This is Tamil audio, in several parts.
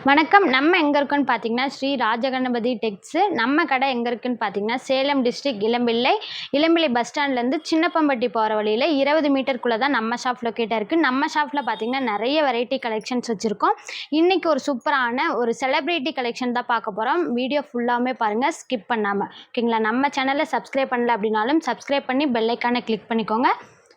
வணக்கம். நம்ம எங்கே இருக்கோன்னு பார்த்தீங்கன்னா, ஸ்ரீ ராஜகணபதி டெக்ஸு. நம்ம கடை எங்கே இருக்குன்னு பார்த்தீங்கன்னா, சேலம் டிஸ்ட்ரிக்ட் இளம்பிள்ளை பஸ் ஸ்டாண்ட்லேருந்து சின்னப்பம்பட்டி போகிற வழியில் 20 மீட்டருக்குள்ளே தான் நம்ம ஷாப் லொக்கேட்டாக இருக்குது. நம்ம ஷாப்பில் பார்த்தீங்கன்னா நிறைய வெரைட்டி கலெக்ஷன்ஸ் வச்சுருக்கோம். இன்றைக்கி ஒரு சூப்பரான ஒரு செலிப்ரிட்டி கலெக்ஷன் தான் பார்க்க போகிறோம். வீடியோ ஃபுல்லாமே பாருங்கள், ஸ்கிப் பண்ணாமல். ஓகேங்களா? நம்ம சேனலை சப்ஸ்கிரைப் பண்ணல அப்படின்னாலும் சப்ஸ்கிரைப் பண்ணி பெல் ஐக்கானை கிளிக் பண்ணிக்கோங்க.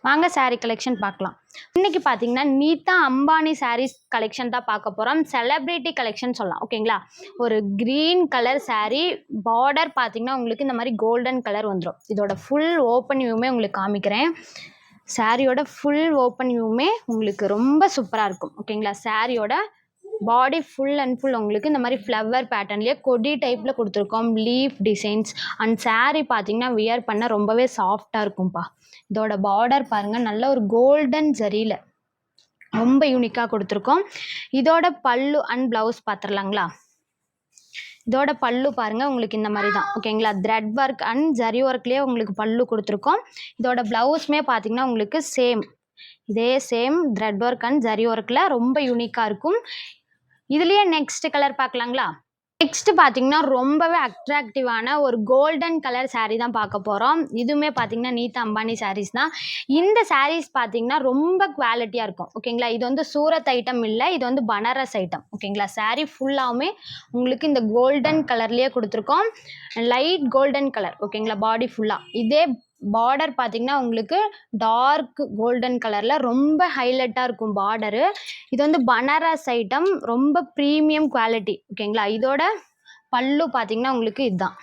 வாங்க சாரீ கலெக்ஷன் பார்க்கலாம். இன்றைக்கி பார்த்தீங்கன்னா நீதா அம்பானி சாரீஸ் கலெக்ஷன் தான் பார்க்க போகிறோம். செலிப்ரிட்டி கலெக்ஷன் சொல்லலாம். ஓகேங்களா? ஒரு க்ரீன் கலர் சாரீ, பார்டர் பார்த்தீங்கன்னா உங்களுக்கு இந்த மாதிரி கோல்டன் கலர் வந்துடும். இதோட ஃபுல் ஓப்பன் வியூமே உங்களுக்கு காமிக்கிறேன். சாரியோட ஃபுல் ஓப்பன் வியூமே உங்களுக்கு ரொம்ப சூப்பராக இருக்கும். ஓகேங்களா? சாரியோட பாடி ஃபுல் அண்ட் ஃபுல் உங்களுக்கு இந்த மாதிரி ஃப்ளவர் பேட்டர்ன்லேயே கொடி டைப்பில் கொடுத்துருக்கோம். லீஃப் டிசைன்ஸ் அண்ட் சாரீ பார்த்தீங்கன்னா வியர் பண்ண ரொம்பவே சாஃப்டாக இருக்கும்ப்பா. இதோட பார்டர் பாருங்கள், நல்ல ஒரு கோல்டன் ஜரியில் ரொம்ப யூனிக்காக கொடுத்துருக்கோம். இதோட பல்லு அண்ட் ப்ளவுஸ் பார்த்துடலாங்களா? இதோட பல்லு பாருங்கள், உங்களுக்கு இந்த மாதிரி தான். ஓகேங்களா? த்ரெட் ஒர்க் அண்ட் ஜரி ஒர்க்லேயே உங்களுக்கு பல்லு கொடுத்துருக்கோம். இதோட ப்ளவுஸுமே பார்த்தீங்கன்னா உங்களுக்கு இதே same thread work and zari ஒர்க்கில் ரொம்ப யூனிக்காக இருக்கும். இதுலேயே நெக்ஸ்ட் கலர் பார்க்கலாங்களா? நெக்ஸ்ட் பார்த்தீங்கன்னா ரொம்பவே அட்ராக்டிவான ஒரு கோல்டன் கலர் சாரீ தான் பார்க்க போகிறோம். இதுவுமே பார்த்தீங்கன்னா நீதா அம்பானி சாரீஸ் தான். இந்த சாரீஸ் பார்த்தீங்கன்னா ரொம்ப குவாலிட்டியாக இருக்கும். ஓகேங்களா? இது வந்து சூரத் ஐட்டம் இல்லை, இது வந்து பனாரஸ் ஐட்டம். ஓகேங்களா? சாரீ ஃபுல்லாகவுமே உங்களுக்கு இந்த கோல்டன் கலர்லேயே கொடுத்துருக்கோம். Light golden colour. ஓகேங்களா? பாடி ஃபுல்லாக இதே பார்டர் பார்த்தீங்கன்னா உங்களுக்கு டார்க் கோல்டன் கலரில் ரொம்ப ஹைலைட்டாக இருக்கும் பார்டரு. இது வந்து பனாரஸ் ஐட்டம், ரொம்ப ப்ரீமியம் குவாலிட்டி. ஓகேங்களா? இதோட பல்லு பார்த்தீங்கன்னா உங்களுக்கு இதுதான்.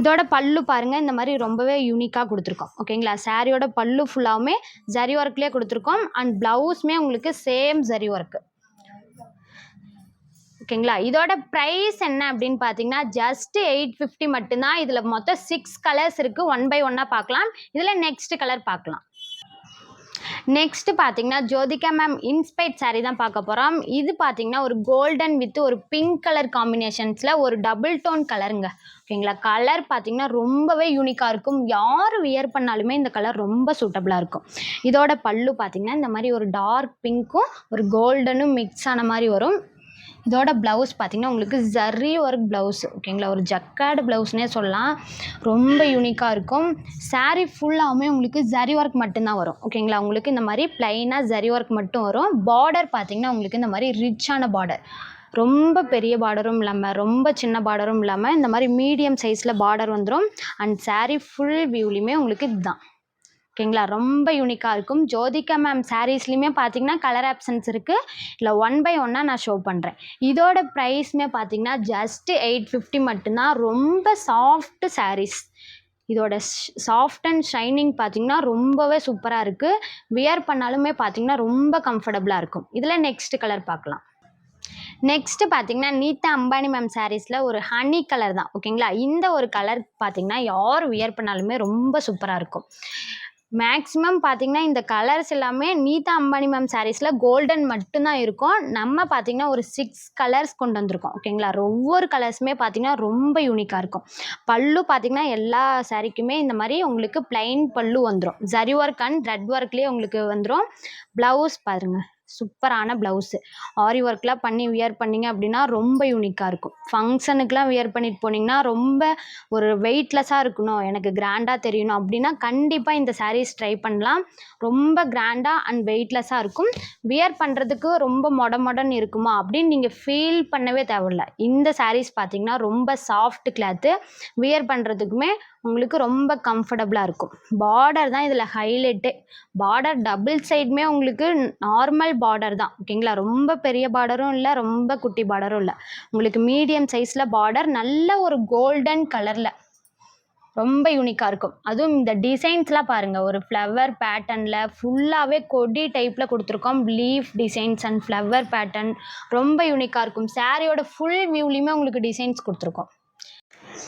இதோட பல்லு பாருங்கள், இந்த மாதிரி ரொம்பவே யூனிக்காக கொடுத்துருக்கோம். ஓகேங்களா? சாரியோட பல்லு ஃபுல்லாகவுமே ஜரி ஒர்க்லேயே கொடுத்துருக்கோம். அண்ட் ப்ளவுஸுமே உங்களுக்கு சேம் ஜரி ஒர்க்கு. ஓகேங்களா? இதோட ப்ரைஸ் என்ன அப்படின்னு பார்த்தீங்கன்னா ஜஸ்ட் 850 மட்டும்தான். இதில் மொத்தம் 6 கலர்ஸ் இருக்குது. 1 by 1 பார்க்கலாம். இதில் நெக்ஸ்ட் கலர் பார்க்கலாம். நெக்ஸ்ட் பார்த்தீங்கன்னா ஜோதிகா மேம் இன்ஸ்பைர்ட் சாரீ தான் பார்க்க போகிறோம். இது பார்த்தீங்கன்னா ஒரு கோல்டன் வித் ஒரு பிங்க் கலர் காம்பினேஷன்ஸில் ஒரு டபுள் டோன் கலருங்க. ஓகேங்களா? கலர் பார்த்தீங்கன்னா ரொம்பவே யூனிக்காக இருக்கும். யார் வியர் பண்ணாலுமே இந்த கலர் ரொம்ப சூட்டபுளாக இருக்கும். இதோட பல்லு பார்த்தீங்கன்னா இந்த மாதிரி ஒரு டார்க் பிங்க்கும் ஒரு கோல்டனும் மிக்ஸ் ஆன மாதிரி வரும். இதோட ப்ளவுஸ் பார்த்திங்கன்னா உங்களுக்கு ஜரி ஒர்க் ப்ளவுஸ். ஓகேங்களா? ஒரு ஜக்கார்டு ப்ளவுஸ்னே சொல்லலாம். ரொம்ப யூனிக்காக இருக்கும். சாரீ ஃபுல்லாகவுமே உங்களுக்கு ஜரி ஒர்க் மட்டும்தான் வரும். ஓகேங்களா? உங்களுக்கு இந்த மாதிரி ப்ளைனாக ஜரி ஒர்க் மட்டும் வரும். பார்டர் பார்த்திங்கன்னா உங்களுக்கு இந்த மாதிரி ரிச்சான பார்டர், ரொம்ப பெரிய பார்டரும் இல்லாமல் ரொம்ப சின்ன பார்டரும் இல்லாமல் இந்த மாதிரி மீடியம் சைஸில் பார்டர் வந்துடும். அண்ட் சாரீ ஃபுல் வியூலையுமே உங்களுக்கு இதுதான். ஓகேங்களா? ரொம்ப யூனிக்காக இருக்கும். ஜோதிகா மேம் சாரீஸ்லையுமே பார்த்தீங்கன்னா கலர் ஆப்ஷன்ஸ் இருக்குது. இல்லை 1 by 1 நான் ஷோ பண்ணுறேன். இதோட ப்ரைஸுமே பார்த்தீங்கன்னா ஜஸ்ட் 850 மட்டும்தான். ரொம்ப சாஃப்ட் சாரீஸ். இதோட சாஃப்ட் அண்ட் ஷைனிங் பார்த்தீங்கன்னா ரொம்பவே சூப்பராக இருக்குது. வியர் பண்ணாலுமே பார்த்தீங்கன்னா ரொம்ப கம்ஃபர்டபுளாக இருக்கும். இதில் நெக்ஸ்ட் கலர் பார்க்கலாம். நெக்ஸ்ட்டு பார்த்தீங்கன்னா நீதா அம்பானி மேம் சாரீஸில் ஒரு ஹனி கலர் தான். ஓகேங்களா? இந்த ஒரு கலர் பார்த்தீங்கன்னா யார் வியர் பண்ணாலுமே ரொம்ப சூப்பராக இருக்கும். மேக்ஸிமம் பார்த்தீங்கன்னா இந்த கலர்ஸ் எல்லாமே நீதா அம்பானி மேம் சாரீஸில் கோல்டன் மட்டும்தான் இருக்கும். நம்ம பார்த்தீங்கன்னா ஒரு 6 கலர்ஸ் கொண்டு வந்திருக்கோம். ஓகேங்களா? ஒவ்வொரு கலர்ஸுமே பார்த்தீங்கன்னா ரொம்ப யூனிக்காக இருக்கும். பல்லு பார்த்தீங்கன்னா எல்லா சாரீக்குமே இந்த மாதிரி உங்களுக்கு பிளைன் பல்லு வந்துடும். ஜரி ஒர்க் அண்ட் த்ரெட் ஒர்க்லேயே உங்களுக்கு வந்துடும். ப்ளவுஸ் பாருங்கள், சூப்பரான ப்ளவுஸு. ஆரி ஒர்க்லாம் பண்ணி வியர் பண்ணிங்க அப்படின்னா ரொம்ப யூனிக்காக இருக்கும். ஃபங்க்ஷனுக்குலாம் வியர் பண்ணிட்டு போனீங்கன்னா ரொம்ப ஒரு வெயிட்லெஸ்ஸாக இருக்கணும், எனக்கு கிராண்டாக தெரியணும் அப்படின்னா கண்டிப்பாக இந்த சாரீஸ் ட்ரை பண்ணலாம். ரொம்ப கிராண்டாக அண்ட் வெயிட்லெஸ்ஸாக இருக்கும். வியர் பண்ணுறதுக்கு ரொம்ப மொடன்னு இருக்குமா அப்படின்னு நீங்கள் ஃபீல் பண்ணவே தேவையில்லை. இந்த சாரீஸ் பார்த்தீங்கன்னா ரொம்ப சாஃப்ட் கிளாத்து. வியர் பண்ணுறதுக்குமே உங்களுக்கு ரொம்ப கம்ஃபர்டபுளாக இருக்கும். பார்டர் தான் இதில் ஹைலைட்டே. பார்டர் டபுள் சைடுமே உங்களுக்கு நார்மல் பார்டர் தான். ஓகேங்களா? ரொம்ப பெரிய பார்டரும் இல்லை, ரொம்ப குட்டி பார்டரும் இல்லை. உங்களுக்கு மீடியம் சைஸில் பார்டர், நல்ல ஒரு கோல்டன் கலரில் ரொம்ப யூனிக்காக இருக்கும். அதுவும் இந்த டிசைன்ஸ்லாம் பாருங்கள், ஒரு ஃப்ளவர் பேட்டர்னில் ஃபுல்லாகவே கொடி டைப்பில் கொடுத்துருக்கோம். Leaf designs and flower pattern ரொம்ப யூனிக்காக இருக்கும். சாரியோட ஃபுல் வியூலையுமே உங்களுக்கு டிசைன்ஸ் கொடுத்துருக்கோம்.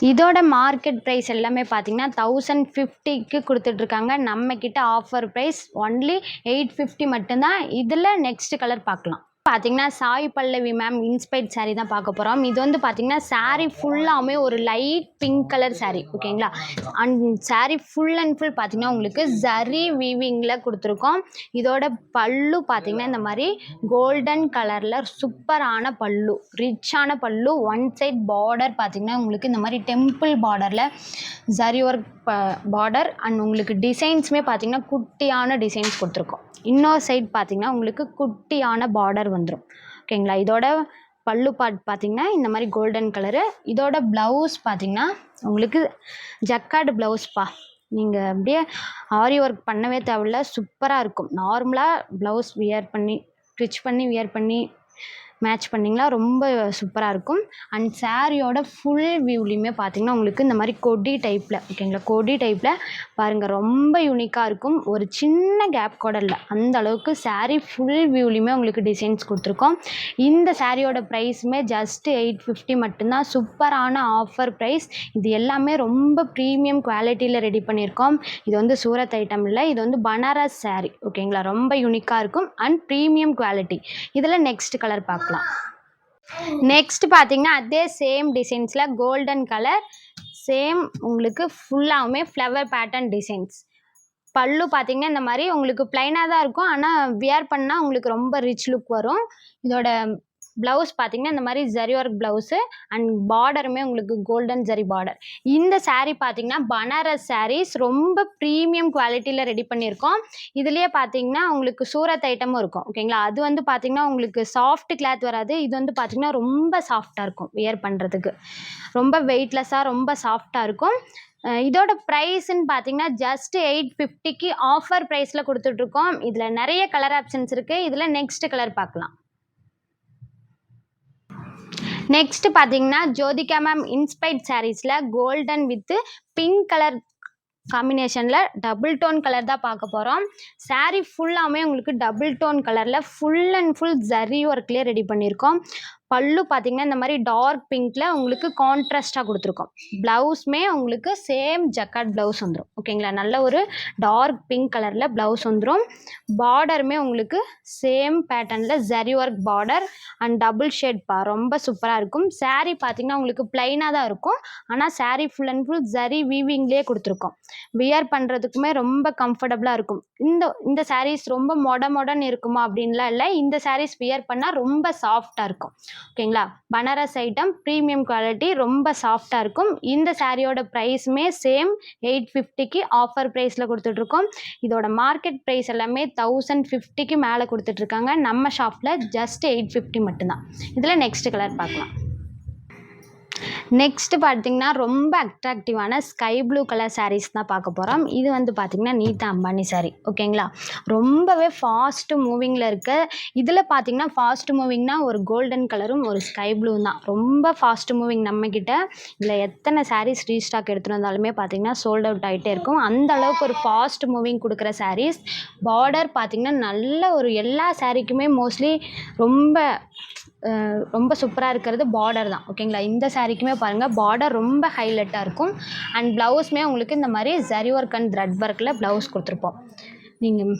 இதோட மார்க்கெட் ப்ரைஸ் எல்லாமே பார்த்தீங்கன்னா 1050க்கு கொடுத்துட்ருக்காங்க. நம்மக்கிட்ட ஆஃபர் ப்ரைஸ் ஒன்லி 850 மட்டும்தான். இதில் நெக்ஸ்ட் கலர் பார்க்கலாம். பார்த்தீங்கன்னா Sai Pallavi ma'am inspired saree தான் பார்க்க போகிறோம். இது வந்து பார்த்தீங்கன்னா saree ஃபுல்லாமே ஒரு லைட் பிங்க் கலர் saree ஓகேங்களா. And saree full and full பார்த்தீங்கன்னா உங்களுக்கு ஜரி வீவிங்கில் கொடுத்துருக்கோம். இதோட பல்லு பார்த்தீங்கன்னா இந்த மாதிரி கோல்டன் கலரில் சூப்பரான பல்லு, ரிச்சான பல்லு. ஒன் சைட் பார்டர் பார்த்தீங்கன்னா உங்களுக்கு இந்த மாதிரி டெம்பிள் பார்டரில் ஜரி ஒர்க் பார்டர் அண்ட் உங்களுக்கு டிசைன்ஸுமே பார்த்தீங்கன்னா குட்டியான டிசைன்ஸ் கொடுத்துருக்கோம். இன்னொரு சைட் பார்த்தீங்கன்னா உங்களுக்கு குட்டியான பார்டர் வந்துடும் ஓகேங்களா. இதோட பல்லு பார்ட் பார்த்தீங்கன்னா இந்த மாதிரி கோல்டன் கலரு. இதோட ப்ளவுஸ் பார்த்தீங்கன்னா உங்களுக்கு ஜக்கார்டு ப்ளவுஸ்ப்பா. நீங்கள் அப்படியே ஆரி ஒர்க் பண்ணவே தேவையில்ல, சூப்பராக இருக்கும். நார்மலாக ப்ளவுஸ் வியர் பண்ணி ஸ்டிச் பண்ணி வியர் பண்ணி மேட்ச் பண்ணிங்களா ரொம்ப சூப்பராக இருக்கும். அண்ட் சாரியோட ஃபுல் வியூலையுமே பார்த்தீங்கன்னா உங்களுக்கு இந்த மாதிரி கொடி டைப்பில் ஓகேங்களா, கொடி டைப்பில் பாருங்கள் ரொம்ப யூனிக்காக இருக்கும். ஒரு சின்ன கேப் கூட இல்லை, அந்த அளவுக்கு சாரீ ஃபுல் வியூலையுமே உங்களுக்கு டிசைன்ஸ் கொடுத்துருக்கோம். இந்த சாரியோட ப்ரைஸுமே ஜஸ்ட் 850 மட்டும்தான். சூப்பரான ஆஃபர் ப்ரைஸ். இது எல்லாமே ரொம்ப ப்ரீமியம் குவாலிட்டியில் ரெடி பண்ணியிருக்கோம். இது வந்து சூரத் ஐட்டம் இல்லை, இது வந்து பனாரஸ் சாரீ ஓகேங்களா. ரொம்ப யூனிக்காக இருக்கும் அண்ட் ப்ரீமியம் குவாலிட்டி. இதில் நெக்ஸ்ட் கலர் பார்க்கலாம். நெக்ஸ்ட் பார்த்தீங்கன்னா அதே சேம் டிசைன்ஸில் கோல்டன் கலர், சேம் உங்களுக்கு ஃபுல்லாகவுமே ஃப்ளவர் பேட்டர்ன் டிசைன்ஸ். பல்லு பார்த்தீங்கன்னா இந்த மாதிரி உங்களுக்கு பிளைனாக தான் இருக்கும், ஆனால் வியர் பண்ணால் உங்களுக்கு ரொம்ப ரிச் லுக் வரும். இதோட ப்ளவுஸ் பார்த்தீங்கன்னா இந்த மாதிரி ஜரி ஒர்க் ப்ளவுஸு அண்ட் பார்டருமே உங்களுக்கு கோல்டன் ஜரி பார்டர். இந்த saree பார்த்தீங்கன்னா பனாரஸ் sarees ரொம்ப ப்ரீமியம் குவாலிட்டியில் ரெடி பண்ணியிருக்கோம். இதுலேயே பார்த்தீங்கன்னா உங்களுக்கு சூரத் ஐட்டமும் இருக்கும் ஓகேங்களா. அது வந்து பார்த்தீங்கன்னா உங்களுக்கு சாஃப்ட் கிளாத் வராது, இது வந்து பார்த்தீங்கன்னா ரொம்ப சாஃப்டாக இருக்கும் வியர் பண்ணுறதுக்கு, ரொம்ப வெயிட்லெஸ்ஸாக ரொம்ப சாஃப்டாக இருக்கும். இதோட ப்ரைஸ்ன்னு பார்த்தீங்கன்னா ஜஸ்ட் 850க்கு ஆஃபர் ப்ரைஸில் கொடுத்துட்ருக்கோம். இதில் நிறைய கலர் ஆப்ஷன்ஸ் இருக்குது. இதில் நெக்ஸ்ட் கலர் பார்க்கலாம். நெக்ஸ்ட் பார்த்தீங்கன்னா ஜோதிகா மேம் இன்ஸ்பைர்ட் சாரீஸில் கோல்டன் வித் பிங்க் கலர் காம்பினேஷனில் டபுள் டோன் கலர் தான் பார்க்க போகிறோம். saree ஃபுல்லாமே உங்களுக்கு டபுள் டோன் கலரில் ஃபுல் அண்ட் ஃபுல் ஜரி ஒர்க்லேயே ரெடி பண்ணியிருக்கோம். பல்லு பார்த்தீங்கன்னா இந்த மாதிரி டார்க் பிங்க்கில் உங்களுக்கு கான்ட்ராஸ்டாக கொடுத்துருக்கோம். ப்ளவுஸுமே உங்களுக்கு சேம் ஜக்கார்ட் ப்ளவுஸ் வந்துடும் ஓகேங்களா. நல்ல ஒரு டார்க் பிங்க் கலரில் ப்ளவுஸ் வந்துடும். பார்டருமே உங்களுக்கு சேம் பேட்டர்னில் zari work border and double ஷேட்ப்பா, ரொம்ப சூப்பராக இருக்கும். saree பார்த்தீங்கன்னா உங்களுக்கு பிளைனாக தான் இருக்கும், ஆனால் saree full and full zari வீவிங்லேயே கொடுத்துருக்கோம். வியர் பண்ணுறதுக்குமே ரொம்ப கம்ஃபர்டபுளாக இருக்கும். இந்த சாரீஸ் ரொம்ப மொடன் இருக்குமா அப்படின்லாம் இல்லை, இந்த சாரீஸ் வியர் பண்ணால் ரொம்ப சாஃப்டாக இருக்கும் ஓகேங்களா. பனாரஸ் ஐட்டம் ப்ரீமியம் குவாலிட்டி, ரொம்ப சாஃப்டாக இருக்கும். இந்த சாரியோட ப்ரைஸுமே சேம் 850க்கு ஆஃபர் ப்ரைஸில் கொடுத்துட்ருக்கோம். இதோட மார்க்கெட் ப்ரைஸ் எல்லாமே 1050க்கு மேலே கொடுத்துட்ருக்காங்க. நம்ம ஷாப்பில் ஜஸ்ட் 850 மட்டும்தான். இதில் நெக்ஸ்ட் கலர் பார்க்கலாம். நெக்ஸ்ட் பார்த்தீங்கன்னா ரொம்ப அட்ராக்டிவான ஸ்கை ப்ளூ கலர் சாரீஸ் தான் பார்க்க போகிறோம். இது வந்து பார்த்திங்கன்னா நீதா அம்பானி சாரீ ஓகேங்களா. ரொம்பவே ஃபாஸ்ட்டு மூவிங்கில் இருக்க. இதில் பார்த்திங்கன்னா ஃபாஸ்ட் மூவிங்னா ஒரு கோல்டன் கலரும் ஒரு ஸ்கை ப்ளூ தான், ரொம்ப ஃபாஸ்ட் மூவிங் நம்மக்கிட்ட. இதில் எத்தனை சாரீஸ் ரீஸ்டாக் எடுத்துகிட்டு வந்தாலுமே பார்த்திங்கன்னா சோல்ட் அவுட் ஆகிட்டே இருக்கும். அந்த அளவுக்கு ஒரு ஃபாஸ்ட் மூவிங் கொடுக்குற சாரீஸ். பார்டர் பார்த்திங்கன்னா நல்ல ஒரு எல்லா சாரீக்குமே மோஸ்ட்லி ரொம்ப சூப்பராக இருக்கிறது பார்டர் தான் ஓகேங்களா. இந்த சாரீக்குமே பாருங்கள் பார்டர் ரொம்ப ஹைலைட்டாக இருக்கும். அண்ட் ப்ளவுஸுமே உங்களுக்கு இந்த மாதிரி ஜரி ஒர்க் அண்ட் த்ரெட் ஒர்க்கில் ப்ளவுஸ் கொடுத்துருப்போம். நீங்கள்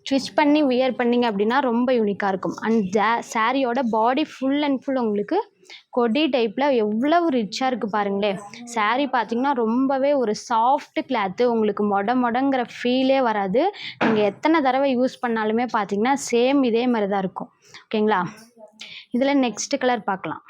ஸ்டிச் பண்ணி வியர் பண்ணிங்க அப்படின்னா ரொம்ப யூனிக்காக இருக்கும். அண்ட் சாரியோட பாடி ஃபுல் அண்ட் ஃபுல் உங்களுக்கு கொடி டைப்பில் எவ்வளவு ரிச்சாக இருக்குது பாருங்களேன். saree பார்த்திங்கன்னா ரொம்பவே ஒரு சாஃப்ட் கிளாத்து, உங்களுக்கு மொடங்கிற ஃபீலே வராது. நீங்கள் எத்தனை தடவை யூஸ் பண்ணாலுமே பார்த்திங்கன்னா சேம் இதே மாதிரி தான் இருக்கும் ஓகேங்களா. இதில் நெக்ஸ்ட் கலர் பார்க்கலாம்.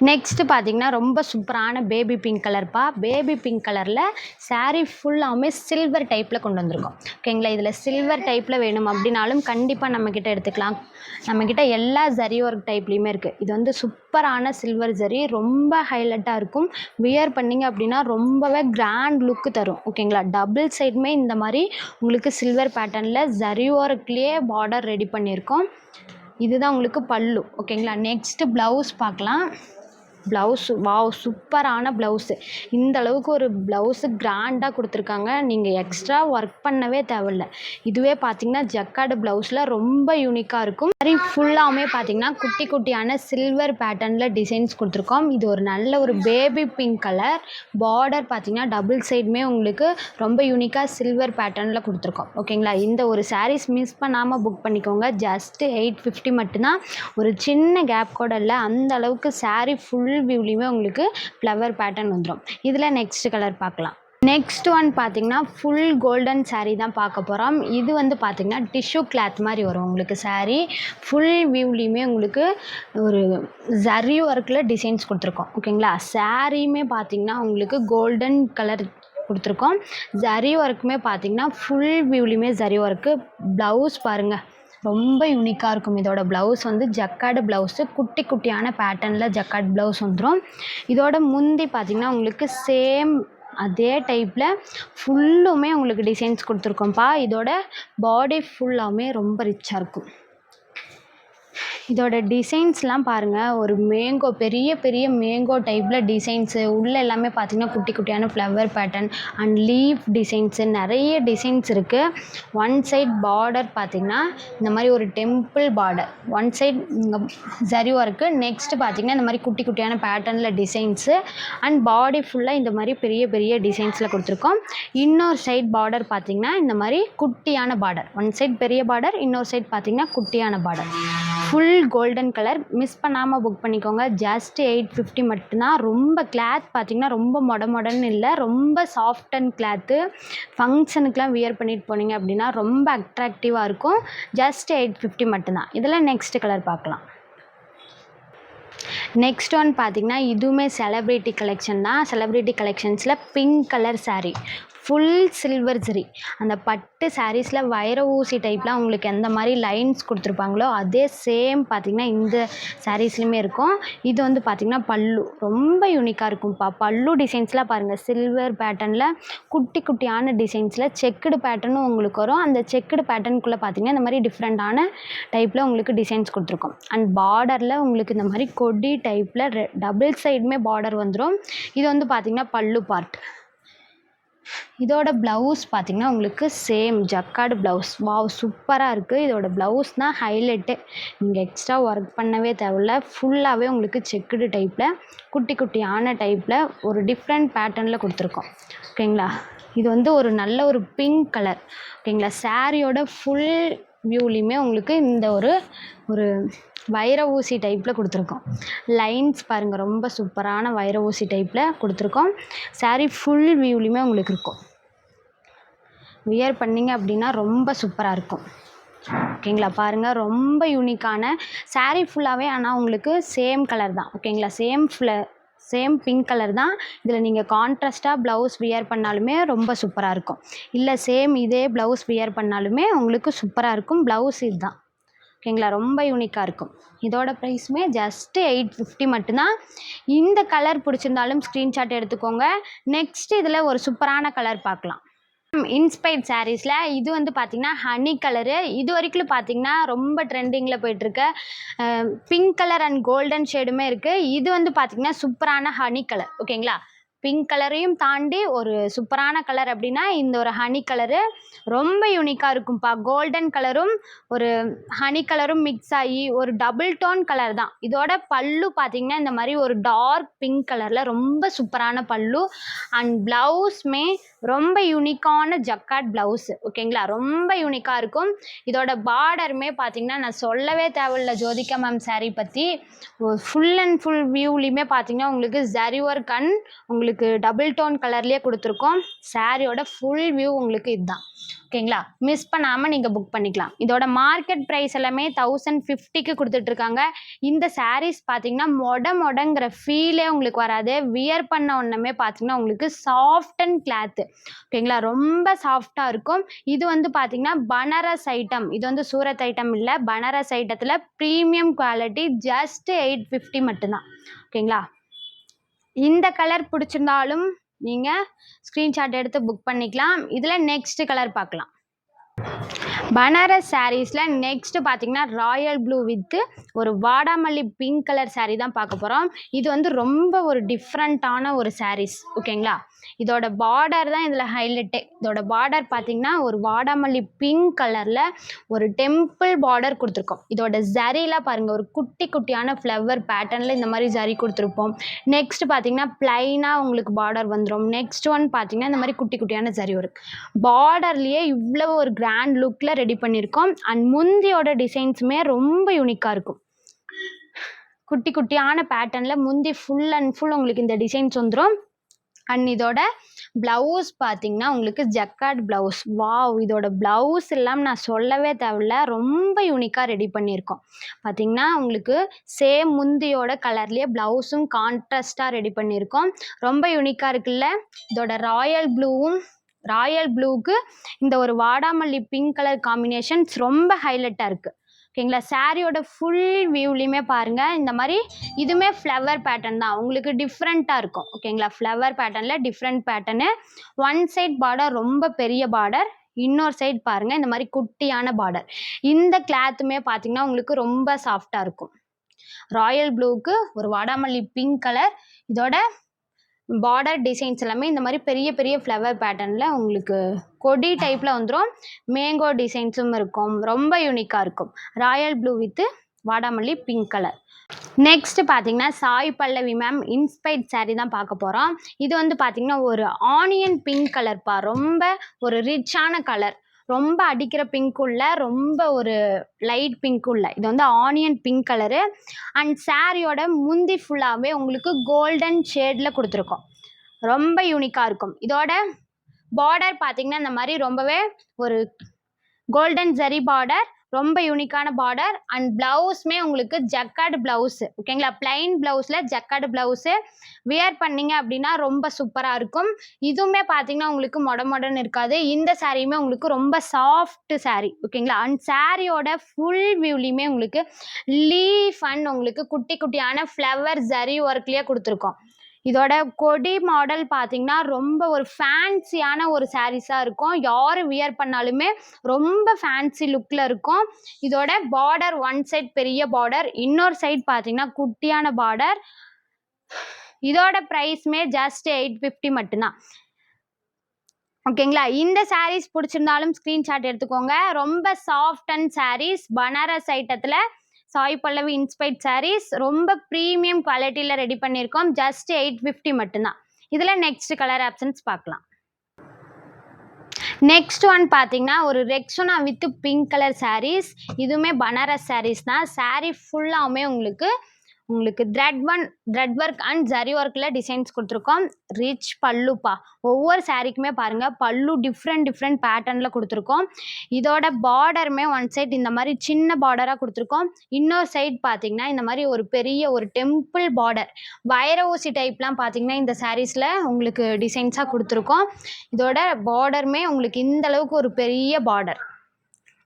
நெக்ஸ்ட்டு பார்த்தீங்கன்னா ரொம்ப சூப்பரான பேபி பிங்க் கலர்ப்பா. பேபி பிங்க் கலரில் saree ஃபுல்லாமே சில்வர் டைப்பில் கொண்டு வந்திருக்கோம் ஓகேங்களா. இதில் சில்வர் டைப்பில் வேணும் அப்படின்னாலும் கண்டிப்பாக நம்மக்கிட்ட எடுத்துக்கலாம். நம்மக்கிட்ட எல்லா ஜரி ஒர்க் டைப்லேயுமே இருக்குது. இது வந்து சூப்பரான சில்வர் ஜரி, ரொம்ப ஹைலைட்டாக இருக்கும். வியர் பண்ணிங்க அப்படின்னா ரொம்பவே கிராண்ட் லுக்கு தரும் ஓகேங்களா. டபுள் சைடுமே இந்த மாதிரி உங்களுக்கு சில்வர் பேட்டர்னில் ஜரி ஒர்க்லேயே பார்டர் ரெடி பண்ணியிருக்கோம். இதுதான் உங்களுக்கு பல்லு ஓகேங்களா. நெக்ஸ்ட்டு ப்ளவுஸ் பார்க்கலாம். ப்ளவுஸு வாவ் சூப்பரான ப்ளவுஸு. இந்த அளவுக்கு ஒரு ப்ளவுஸு கிராண்டாக கொடுத்துருக்காங்க. நீங்கள் எக்ஸ்ட்ரா ஒர்க் பண்ணவே தேவையில்ல. இதுவே பார்த்தீங்கன்னா ஜக்கார்டு ப்ளவுஸில் ரொம்ப யூனிக்காக இருக்கும். மாதிரி ஃபுல்லாகவுமே பார்த்தீங்கன்னா குட்டி குட்டியான சில்வர் பேட்டர்னில் டிசைன்ஸ் கொடுத்துருக்கோம். இது ஒரு நல்ல ஒரு பேபி பிங்க் கலர். பார்டர் பார்த்தீங்கன்னா டபுள் சைடுமே உங்களுக்கு ரொம்ப யூனிக்காக சில்வர் பேட்டர்னில் கொடுத்துருக்கோம். ஓகேங்களா? இந்த ஒரு சாரீஸ் மிஸ் பண்ணாமல் புக் பண்ணிக்கோங்க. ஜஸ்ட்டு 850 மட்டும்தான். ஒரு சின்ன கேப் கூட இல்லை. அந்த அளவுக்கு சாரீ ஃபுல் வியூலையுமே உங்களுக்கு ஃப்ளவர் பேட்டர்ன் வந்துடும். இதில் நெக்ஸ்ட் கலர் பார்க்கலாம். நெக்ஸ்ட் ஒன் பார்த்தீங்கன்னா ஃபுல் கோல்டன் சாரீ தான் பார்க்க போகிறோம். இது வந்து பார்த்தீங்கன்னா டிஷ்யூ கிளாத் மாதிரி வரும் உங்களுக்கு சாரீ. ஃபுல் வியூலையுமே உங்களுக்கு ஒரு ஜரி ஒர்க்கில் டிசைன்ஸ் கொடுத்துருக்கோம். ஓகேங்களா? சாரியுமே பார்த்தீங்கன்னா உங்களுக்கு கோல்டன் கலர் கொடுத்துருக்கோம். ஜரி ஒர்க்குமே பார்த்தீங்கன்னா ஃபுல் வியூலையுமே ஜரி ஒர்க்கு. ப்ளவுஸ் பாருங்கள் ரொம்ப யூனிக்காக இருக்கும். இதோட ப்ளவுஸ் வந்து ஜக்கார்டு ப்ளவுஸு. குட்டி குட்டியான பேட்டர்னில் ஜக்கார்டு ப்ளவுஸ் வந்துடும். இதோட முந்தி பார்த்திங்கன்னா உங்களுக்கு சேம் அதே டைப்பில் ஃபுல்லுமே உங்களுக்கு டிசைன்ஸ் கொடுத்துருக்கோம்ப்பா. இதோட பாடி ஃபுல்லாமே ரொம்ப ரிச்சாக இருக்கும். இதோட டிசைன்ஸ்லாம் பாருங்கள். ஒரு மேங்கோ பெரிய பெரிய மேங்கோ டைப்பில் டிசைன்ஸு. உள்ளே எல்லாமே பார்த்திங்கன்னா குட்டி குட்டியான flower pattern and leaf designs நிறைய டிசைன்ஸ் இருக்குது. ஒன் சைட் பார்டர் பார்த்திங்கன்னா இந்த மாதிரி ஒரு temple border. One side zari work. Next பார்த்திங்கன்னா இந்த மாதிரி குட்டி குட்டியான பேட்டர்னில் டிசைன்ஸு அண்ட் பாடி ஃபுல்லாக இந்த மாதிரி பெரிய பெரிய டிசைன்ஸில் கொடுத்துருக்கோம். இன்னொரு சைட் பார்டர் பார்த்திங்கன்னா இந்த மாதிரி குட்டியான பார்டர். ஒன் சைட் பெரிய பார்டர், இன்னொரு சைட் பார்த்திங்கன்னா குட்டியான border. Full golden colour. Miss பண்ணாமல் புக் பண்ணிக்கோங்க. ஜஸ்ட் 850 மட்டும்தான். ரொம்ப கிளாத் பார்த்திங்கன்னா ரொம்ப மொடன்னு இல்லை, ரொம்ப சாஃப்ட் அண்ட் கிளாத்து. ஃபங்க்ஷனுக்குலாம் வியர் பண்ணிட்டு போனீங்க அப்படின்னா ரொம்ப அட்ராக்டிவாக இருக்கும். ஜஸ்ட் 850 மட்டும்தான். இதில் நெக்ஸ்ட் கலர் பார்க்கலாம். நெக்ஸ்ட் ஒன் பார்த்திங்கன்னா இதுவுமே செலிப்ரிட்டி கலெக்ஷன் தான். செலிப்ரிட்டி கலெக்ஷன்ஸில் pink colour sari. Full silver zari. அந்த பட்டு சாரீஸில் வைர ஊசி டைப்லாம் உங்களுக்கு எந்த மாதிரி லைன்ஸ் கொடுத்துருப்பாங்களோ அதே சேம் பார்த்திங்கன்னா இந்த சாரீஸ்லையுமே இருக்கும். இது வந்து பார்த்திங்கன்னா பல்லு ரொம்ப யூனிக்காக இருக்கும்ப்பா. பல்லு டிசைன்ஸ்லாம் பாருங்கள் சில்வர் பேட்டர்னில் குட்டி குட்டியான டிசைன்ஸில் செக்குடு பேட்டர்னும் உங்களுக்கு வரும். அந்த செக்குடு பேட்டர்னுக்குள்ளே பார்த்திங்கன்னா இந்த மாதிரி டிஃப்ரெண்ட்டான டைப்பில் உங்களுக்கு டிசைன்ஸ் கொடுத்துருக்கோம். அண்ட் பார்டரில் உங்களுக்கு இந்த மாதிரி கொடி டைப்பில் டபுள் சைடுமே பார்டர் வந்துடும். இது வந்து பார்த்திங்கன்னா பல்லு பார்ட். இதோட ப்ளவுஸ் பார்த்திங்கன்னா உங்களுக்கு சேம் ஜக்கார்டு ப்ளவுஸ். வாவ் சூப்பராக இருக்குது. இதோட ப்ளவுஸ் தான் ஹைலைட்டு. நீங்கள் எக்ஸ்ட்ரா ஒர்க் பண்ணவே தேவையில்ல. ஃபுல்லாகவே உங்களுக்கு செக்குடு டைப்பில் குட்டி குட்டியான டைப்பில் ஒரு டிஃப்ரெண்ட் பேட்டர்னில் கொடுத்துருக்கோம். ஓகேங்களா? இது வந்து ஒரு நல்ல ஒரு பிங்க் கலர். ஓகேங்களா? சாரியோட ஃபுல் வியூலையுமே உங்களுக்கு இந்த ஒரு வைர ஊசி டைப்பில் கொடுத்துருக்கோம். லைன்ஸ் பாருங்கள் ரொம்ப சூப்பரான வைர ஊசி டைப்பில் கொடுத்துருக்கோம். சாரீ ஃபுல் வியூலையுமே உங்களுக்கு இருக்கும். வியர் பண்ணிங்க அப்படின்னா ரொம்ப சூப்பராக இருக்கும். ஓகேங்களா? பாருங்கள் ரொம்ப யூனிக்கான சாரீ ஃபுல்லாகவே. ஆனால் உங்களுக்கு சேம் கலர் தான். ஓகேங்களா? சேம் பிங்க் கலர் தான். இதில் நீங்கள் கான்ட்ராஸ்ட்டாக ப்ளவுஸ் வியர் பண்ணாலுமே ரொம்ப சூப்பராக இருக்கும். இல்லை சேம் இதே ப்ளவுஸ் வியர் பண்ணாலுமே உங்களுக்கு சூப்பராக இருக்கும். ப்ளவுஸ் இதுதான். ஓகேங்களா? ரொம்ப யூனிக்காக இருக்கும். இதோட ப்ரைஸுமே ஜஸ்ட்டு 850 மட்டும்தான். இந்த கலர் பிடிச்சிருந்தாலும் ஸ்க்ரீன்ஷாட் எடுத்துக்கோங்க. நெக்ஸ்ட் இதில் ஒரு சூப்பரான கலர் பார்க்கலாம். இன்ஸ்பைர்ட் சாரீஸில் இது வந்து பார்த்திங்கன்னா ஹனி கலரு. இது வரைக்கும் பார்த்திங்கன்னா ரொம்ப ட்ரெண்டிங்கில் போயிட்டுருக்க பிங்க் கலர் அண்ட் கோல்டன் ஷேடுமே இருக்குது. இது வந்து பார்த்திங்கன்னா சூப்பரான ஹனி கலர். ஓகேங்களா? பிங்க் கலரையும் தாண்டி ஒரு சூப்பரான கலர் அப்படின்னா இந்த ஒரு ஹனி கலரு ரொம்ப யூனிக்காக இருக்கும்ப்பா. கோல்டன் கலரும் ஒரு ஹனி கலரும் மிக்ஸ் ஆகி ஒரு டபுள் டோன் கலர் தான். இதோட பல்லு பார்த்திங்கன்னா இந்த மாதிரி ஒரு டார்க் பிங்க் கலரில் ரொம்ப சூப்பரான பல்லு. அண்ட் ப்ளவுஸ்மே ரொம்ப யூனிக்கான ஜக்கார்ட் ப்ளவுஸு. ஓகேங்களா? ரொம்ப யூனிக்காக இருக்கும். இதோட பார்டருமே பார்த்திங்கன்னா நான் சொல்லவே தேவையில்லை ஜோதிகா மேம் சாரீ பற்றி. ஃபுல் அண்ட் ஃபுல் வியூலையுமே பார்த்திங்கன்னா உங்களுக்கு ஜரி ஒர்க் அண்ட் உங்களுக்கு டபுள் டோன் கலர்லேயே கொடுத்துருக்கோம். சாரியோட ஃபுல் வியூ உங்களுக்கு இதுதான். ஓகேங்களா? மிஸ் பண்ணாமல் நீங்கள் புக் பண்ணிக்கலாம். இதோட மார்க்கெட் ப்ரைஸ் எல்லாமே 1050க்கு கொடுத்துட்ருக்காங்க. இந்த சாரீஸ் பார்த்தீங்கன்னா மொடங்கிற ஃபீலே உங்களுக்கு வராது. வியர் பண்ண ஒன்றுமே பார்த்தீங்கன்னா உங்களுக்கு சாஃப்ட் அண்ட் கிளாத்து. ஓகேங்களா? ரொம்ப சாஃப்டாக இருக்கும். இது வந்து பார்த்தீங்கன்னா பனாரஸ் ஐட்டம். இது வந்து சூரத் ஐட்டம் இல்லை, பனாரஸ் ஐட்டத்தில் ப்ரீமியம் குவாலிட்டி. ஜஸ்ட் 850 மட்டும்தான். ஓகேங்களா? இந்த கலர் பிடிச்சிருந்தாலும் நீங்கள் ஸ்க்ரீன்ஷாட் எடுத்து புக் பண்ணிக்கலாம். இதில் நெக்ஸ்ட் கலர் பார்க்கலாம். பனாரஸ் சாரீஸில் நெக்ஸ்ட் பார்த்தீங்கன்னா ராயல் ப்ளூ வித்து ஒரு வாடாமல்லி பிங்க் கலர் saree தான் பார்க்க போகிறோம். இது வந்து ரொம்ப ஒரு டிஃப்ரெண்ட்டான ஒரு sarees ஓகேங்களா. இதோட பார்டர் தான் இதில் ஹைலைட்டே. இதோட பார்டர் பார்த்தீங்கன்னா ஒரு வாடாமல்லி பிங்க் கலரில் ஒரு டெம்பிள் பார்டர் கொடுத்துருக்கோம். இதோட ஜரிலாம் பாருங்கள், ஒரு குட்டி குட்டியான ஃப்ளவர் பேட்டர்னில் இந்த மாதிரி ஜரி கொடுத்துருப்போம். நெக்ஸ்ட் பார்த்தீங்கன்னா பிளைனாக உங்களுக்கு பார்டர் வந்துடும். நெக்ஸ்ட் ஒன் பார்த்தீங்கன்னா இந்த மாதிரி குட்டி குட்டியான ஜரி வரும். பார்டர்லேயே இவ்வளோ ஒரு கிராண்ட் லுக்கில் ரெடி பண்ணியிருக்கோம். அண்ட் முந்தியோட டிசைன்ஸுமே ரொம்ப யூனிக்காக இருக்கும். குட்டி குட்டியான பேட்டர்னில் முந்தி ஃபுல் அண்ட் ஃபுல் உங்களுக்கு இந்த டிசைன்ஸ் வந்துடும். அண்ட் இதோட ப்ளவுஸ் பார்த்தீங்கன்னா உங்களுக்கு ஜக்கார்ட் ப்ளவுஸ். வாவ், இதோட ப்ளவுஸ் எல்லாம் நான் சொல்லவே தேவையில்ல, ரொம்ப யூனிக்காக ரெடி பண்ணியிருக்கோம். பார்த்தீங்கன்னா உங்களுக்கு சேம் முந்தியோட கலர்லேயே ப்ளவுஸும் கான்ட்ராஸ்டாக ரெடி பண்ணியிருக்கோம். ரொம்ப யூனிக்காக இருக்குல்ல. இதோட ராயல் ப்ளூக்கு இந்த ஒரு வாடாமல்லி பிங்க் கலர் காம்பினேஷன்ஸ் ரொம்ப ஹைலைட்டாக இருக்குது ஓகேங்களா. சாரியோட ஃபுல் வியூலையுமே பாருங்கள் இந்த மாதிரி இதுவுமே ஃப்ளவர் பேட்டர்ன் தான், உங்களுக்கு டிஃப்ரெண்ட்டாக இருக்கும் ஓகேங்களா. ஃப்ளவர் பேட்டர்னில் different pattern. One side border ரொம்ப பெரிய பார்டர், இன்னொரு சைட் பாருங்கள் இந்த மாதிரி குட்டியான பார்டர். இந்த கிளாத்துமே பார்த்தீங்கன்னா உங்களுக்கு ரொம்ப சாஃப்டாக இருக்கும். ராயல் ப்ளூக்கு ஒரு வாடாமல்லி பிங்க் கலர். இதோட பார்டர் டிசைன்ஸ் எல்லாமே இந்த மாதிரி பெரிய பெரிய ஃப்ளவர் பேட்டர்னில் உங்களுக்கு கொடி டைப்பில் வந்துடும். மேங்கோ டிசைன்ஸும் இருக்கும், ரொம்ப யூனிக்காக இருக்கும். ராயல் ப்ளூ வித்து வாடாமல்லி பிங்க் கலர். நெக்ஸ்ட் பார்த்தீங்கன்னா Sai Pallavi ma'am inspired saree தான் பார்க்க போகிறோம். இது வந்து பார்த்தீங்கன்னா ஒரு ஆனியன் பிங்க் கலர்ப்பா, ரொம்ப ஒரு ரிச்சான கலர், ரொம்ப அடிக்கிற பிங்க் உள்ள, ரொம்ப ஒரு லைட் பிங்க் உள்ள. இது வந்து ஆனியன் பிங்க் கலரு. அண்ட் சாரியோட முந்தி ஃபுல்லாகவே உங்களுக்கு கோல்டன் ஷேடில் கொடுத்துருக்கோம். ரொம்ப யூனிக்காக இருக்கும். இதோட பார்டர் பார்த்தீங்கன்னா இந்த மாதிரி ரொம்பவே ஒரு கோல்டன் ஜரி பார்டர், ரொம்ப யூனிக்கான பார்டர். அண்ட் ப்ளவுஸ்மே உங்களுக்கு ஜக்கார்டு ப்ளவுஸு ஓகேங்களா. பிளைன் ப்ளவுஸில் ஜக்கார்டு ப்ளவுஸு வியர் பண்ணிங்க அப்படின்னா ரொம்ப சூப்பராக இருக்கும். இதுவுமே பார்த்தீங்கன்னா உங்களுக்கு மொடன்னு இருக்காது. இந்த சாரியுமே உங்களுக்கு ரொம்ப சாஃப்ட் saree ஓகேங்களா. அண்ட் சாரியோட ஃபுல் வியூலையுமே உங்களுக்கு லீஃப் அண்ட் உங்களுக்கு குட்டி குட்டியான ஃப்ளவர் ஜரி ஒர்க்லேயே கொடுத்துருக்கோம். இதோட கொடி மாடல் பார்த்தீங்கன்னா ரொம்ப ஒரு ஃபேன்சியான ஒரு சாரீஸாக இருக்கும். யார் வியர் பண்ணாலுமே ரொம்ப ஃபேன்சி லுக்கில் இருக்கும். இதோட பார்டர் ஒன் சைட் பெரிய பார்டர், இன்னொரு சைட் பார்த்தீங்கன்னா குட்டியான பார்டர். இதோட ப்ரைஸ்மே ஜஸ்ட் 850 மட்டும்தான் ஓகேங்களா. இந்த சாரீஸ் பிடிச்சிருந்தாலும் ஸ்க்ரீன்ஷாட் எடுத்துக்கோங்க. ரொம்ப சாஃப்ட் அண்ட் சாரீஸ், பனாரஸ் ஐட்டத்தில் சாய் பல்லவி இன்ஸ்பைர்ட் சாரீஸ், ரொம்ப ப்ரீமியம் குவாலிட்டியில் ரெடி பண்ணியிருக்கோம். ஜஸ்ட் 850 மட்டும்தான். இதில் நெக்ஸ்ட் கலர் ஆப்ஷன்ஸ் பார்க்கலாம். நெக்ஸ்ட் ஒன் பார்த்தீங்கன்னா ஒரு Rexona with pink colour sarees. இதுவுமே பனாரஸ் சாரீஸ் தான். சாரீ ஃபுல்லாகவுமே உங்களுக்கு த்ரெட் ஒர்க் அண்ட் ஜரி ஒர்க்கில் டிசைன்ஸ் கொடுத்துருக்கோம். ரிச் பல்லுப்பா, ஒவ்வொரு சாரீக்குமே பாருங்கள் பல்லு டிஃப்ரெண்ட் பேட்டர்னில் கொடுத்துருக்கோம். இதோட பார்டருமே ஒன் சைட் இந்த மாதிரி சின்ன பார்டராக கொடுத்துருக்கோம். இன்னொரு சைட் பார்த்தீங்கன்னா இந்த மாதிரி ஒரு பெரிய ஒரு டெம்பிள் பார்டர், வைர ஊசி டைப்லாம் பார்த்தீங்கன்னா இந்த சாரீஸில் உங்களுக்கு டிசைன்ஸாக கொடுத்துருக்கோம். இதோட பார்டருமே உங்களுக்கு இந்த அளவுக்கு ஒரு பெரிய பார்டர்.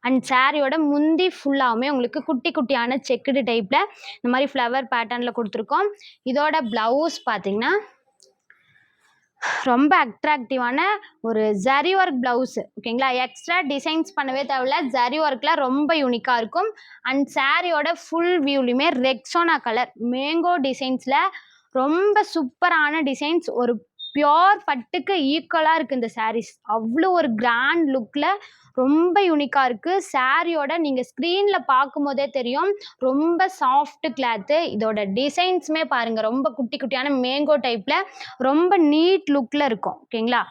அண்ட் சாரியோட முந்தி ஃபுல்லாகவுமே உங்களுக்கு குட்டி குட்டியான செக்குடு டைப்பில் இந்த மாதிரி ஃப்ளவர் பேட்டர்னில் கொடுத்துருக்கோம். இதோட ப்ளவுஸ் பார்த்தீங்கன்னா ரொம்ப அட்ராக்டிவான ஒரு ஜரி ஒர்க் ப்ளவுஸு ஓகேங்களா. எக்ஸ்ட்ரா டிசைன்ஸ் பண்ணவே தேவையில்ல, ஜரி ஒர்க்கில் ரொம்ப யூனிக்காக இருக்கும். அண்ட் சாரியோட ஃபுல் வியூலையுமே ரெக்ஸோனா கலர் மேங்கோ டிசைன்ஸில் ரொம்ப சூப்பரான டிசைன்ஸ், ஒரு பியோர் பட்டுக்கு ஈக்குவலாக இருக்குது இந்த சாரீஸ். அவ்வளோ ஒரு கிராண்ட் லுக்கில் ரொம்ப யூனிக்காக இருக்குது. சாரியோட நீங்கள் ஸ்க்ரீனில் பார்க்கும்போதே தெரியும் ரொம்ப சாஃப்ட் கிளாத்து. இதோட டிசைன்ஸுமே பாருங்கள் ரொம்ப குட்டி குட்டியான மேங்கோ டைப்பில் ரொம்ப நீட் லுக்கில் இருக்கும் ஓகேங்களா.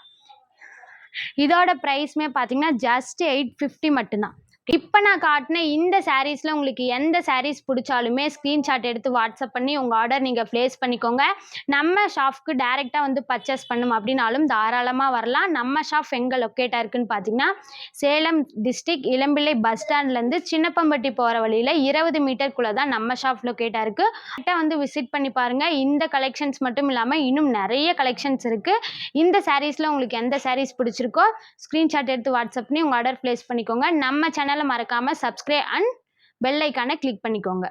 இதோட ப்ரைஸ்மே பார்த்தீங்கன்னா ஜஸ்ட் 850 மட்டும்தான். இப்போ நான் காட்டின இந்த சாரீஸில் உங்களுக்கு எந்த சாரீஸ் பிடிச்சாலுமே ஸ்க்ரீன்ஷாட் எடுத்து வாட்ஸ்அப் பண்ணி உங்கள் ஆர்டர் நீங்கள் ப்ளேஸ் பண்ணிக்கோங்க. நம்ம ஷாப்க்கு டைரெக்டாக வந்து பர்ச்சேஸ் பண்ணணும் அப்படின்னாலும் தாராளமாக வரலாம். நம்ம ஷாப் எங்கே லொக்கேட்டாக இருக்குதுன்னு பார்த்தீங்கன்னா சேலம் டிஸ்ட்ரிக்ட் இளம்பிள்ளை பஸ் ஸ்டாண்ட்லேருந்து சின்னப்பம்பட்டி போகிற வழியில் 20 மீட்டருக்குள்ளே தான் நம்ம ஷாப் லொக்கேட்டாக இருக்குது. கரெக்டாக வந்து விசிட் பண்ணி பாருங்கள். இந்த கலெக்ஷன்ஸ் மட்டும் இல்லாமல் இன்னும் நிறைய கலெக்ஷன்ஸ் இருக்குது. இந்த சாரீஸில் உங்களுக்கு எந்த சாரீஸ் பிடிச்சிருக்கோ ஸ்க்ரீன்ஷாட் எடுத்து வாட்ஸ்அப் பண்ணி உங்கள் ஆர்டர் ப்ளேஸ் பண்ணிக்கோங்க. நம்ம சேனலை மறக்காமல் சப்ஸ்கிரைப் அண்ட் பெல் ஐக்கானை கிளிக் பண்ணிக்கோங்க.